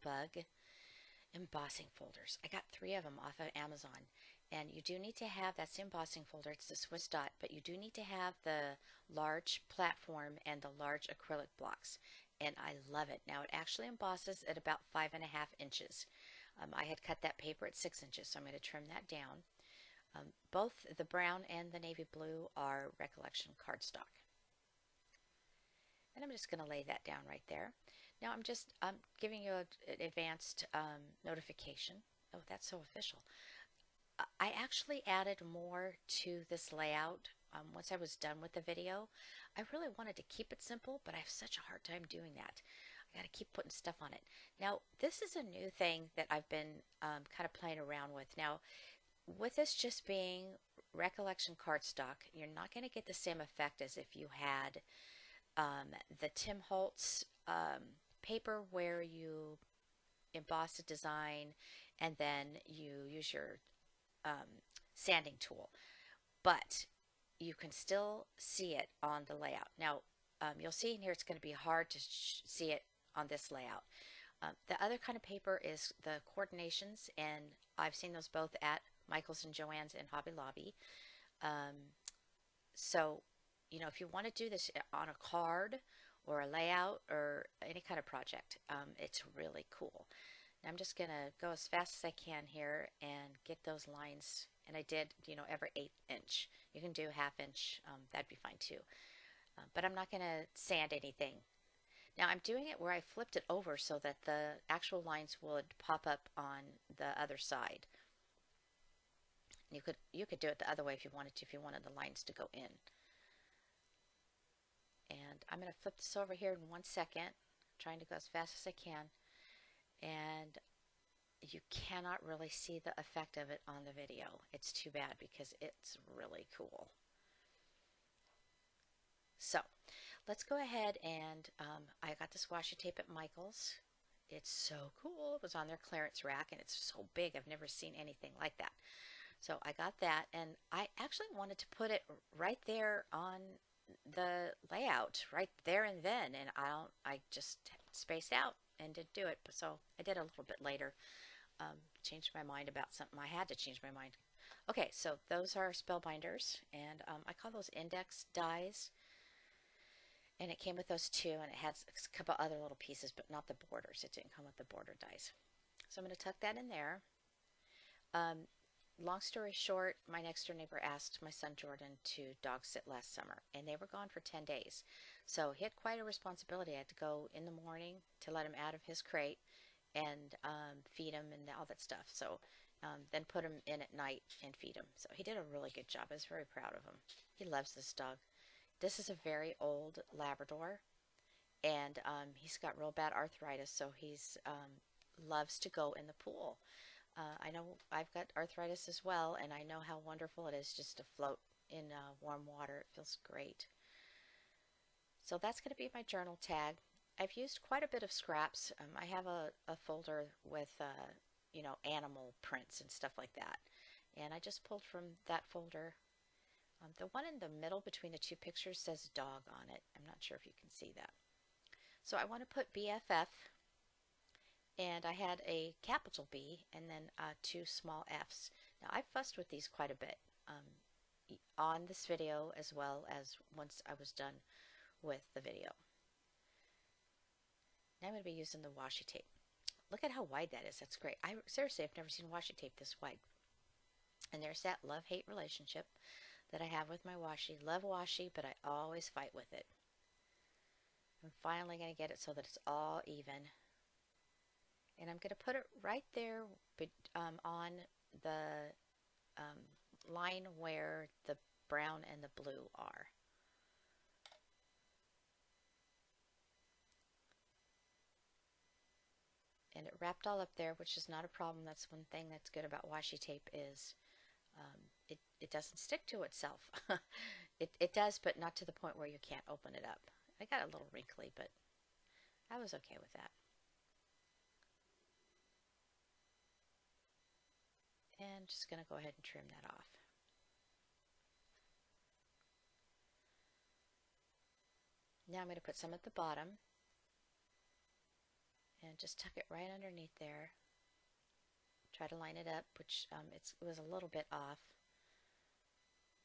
Cuttlebug embossing folders. I got 3 of them off of Amazon. And you do need to have, that's the embossing folder, it's the Swiss dot, but you do need to have the large platform and the large acrylic blocks. And I love it. Now it actually embosses at about 5.5 inches. I had cut that paper at 6 inches, so I'm going to trim that down. Both the brown and the navy blue are Recollection cardstock. And I'm just going to lay that down right there. Now I'm just giving you an advanced notification. Oh, that's so official. I actually added more to this layout once I was done with the video. I really wanted to keep it simple, but I have such a hard time doing that. I got to keep putting stuff on it. Now, this is a new thing that I've been kind of playing around with. Now, with this just being Recollection cardstock, you're not going to get the same effect as if you had the Tim Holtz paper where you emboss a design and then you use your sanding tool, but you can still see it on the layout. Now you'll see in here it's going to be hard to see it on this layout. The other kind of paper is the coordinations, and I've seen those both at Michael's and Joann's and Hobby Lobby. So you know, if you want to do this on a card or a layout or any kind of project, it's really cool. I'm just going to go as fast as I can here and get those lines. And I did, you know, every 1/8 inch. You can do 1/2 inch. That'd be fine too. But I'm not going to sand anything. Now I'm doing it where I flipped it over so that the actual lines would pop up on the other side. You could do it the other way if you wanted to, if you wanted the lines to go in. And I'm going to flip this over here in 1 second, trying to go as fast as I can. And you cannot really see the effect of it on the video. It's too bad because it's really cool. So let's go ahead and I got this washi tape at Michael's. It's so cool. It was on their clearance rack and it's so big. I've never seen anything like that. So I got that, and I actually wanted to put it right there on the layout right there and then, and I just spaced out and didn't do it. So I did a little bit later. Changed my mind about something. I had to change my mind. Okay, so those are spellbinders, and I call those index dies, and it came with those 2, and it has a couple other little pieces, but not the borders. It didn't come with the border dies. So I'm going to tuck that in there. Long story short, my next door neighbor asked my son Jordan to dog sit last summer, and they were gone for 10 days. So he had quite a responsibility. I had to go in the morning to let him out of his crate and feed him and all that stuff. So then put him in at night and feed him. So he did a really good job. I was very proud of him. He loves this dog. This is a very old Labrador, and he's got real bad arthritis, so he's loves to go in the pool. I know I've got arthritis as well, and I know how wonderful it is just to float in warm water. It feels great. So that's going to be my journal tag. I've used quite a bit of scraps. I have a folder with, you know, animal prints and stuff like that. And I just pulled from that folder. The one in the middle between the 2 pictures says dog on it. I'm not sure if you can see that. So I want to put BFF. And I had a capital B and then 2 small F's. Now I've fussed with these quite a bit on this video as well as once I was done with the video. Now I'm going to be using the washi tape. Look at how wide that is. That's great. Seriously, I've never seen washi tape this wide. And there's that love-hate relationship that I have with my washi. Love washi, but I always fight with it. I'm finally going to get it so that it's all even. And I'm going to put it right there on the line where the brown and the blue are. And it wrapped all up there, which is not a problem. That's one thing that's good about washi tape is it doesn't stick to itself. It does, but not to the point where you can't open it up. I got a little wrinkly, but I was okay with that. And just going to go ahead and trim that off. Now I'm going to put some at the bottom. and just tuck it right underneath there. Try to line it up, which it was a little bit off,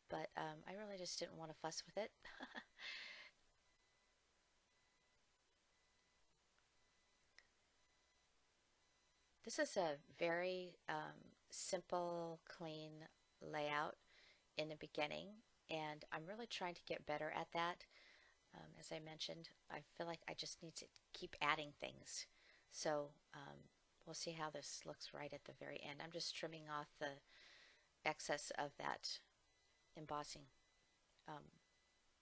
but I really just didn't want to fuss with it. This is a very simple, clean layout in the beginning, and I'm really trying to get better at that. As I mentioned, I feel like I just need to keep adding things. So we'll see how this looks right at the very end. I'm just trimming off the excess of that embossing um,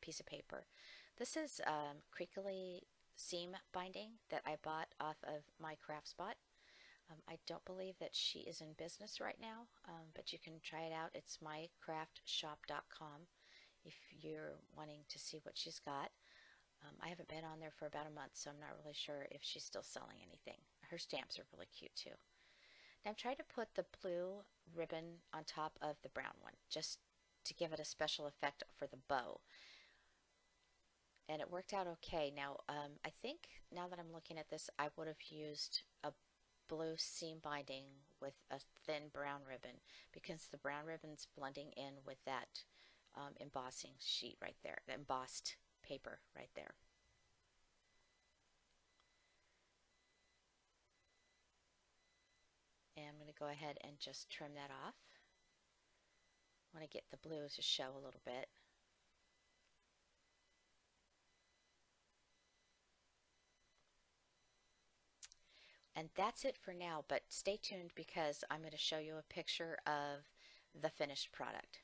piece of paper. This is crinkly seam binding that I bought off of my craft spot. I don't believe that she is in business right now, but you can try it out. It's mycraftshop.com if you're wanting to see what she's got. I haven't been on there for about a month, so I'm not really sure if she's still selling anything. Her stamps are really cute too. Now I'm trying to put the blue ribbon on top of the brown one, just to give it a special effect for the bow. And it worked out okay. Now, I think now that I'm looking at this, I would have used a blue seam binding with a thin brown ribbon because the brown ribbon's blending in with that embossing sheet right there, the embossed paper right there. And I'm going to go ahead and just trim that off. I want to get the blue to show a little bit. And that's it for now, but stay tuned because I'm going to show you a picture of the finished product.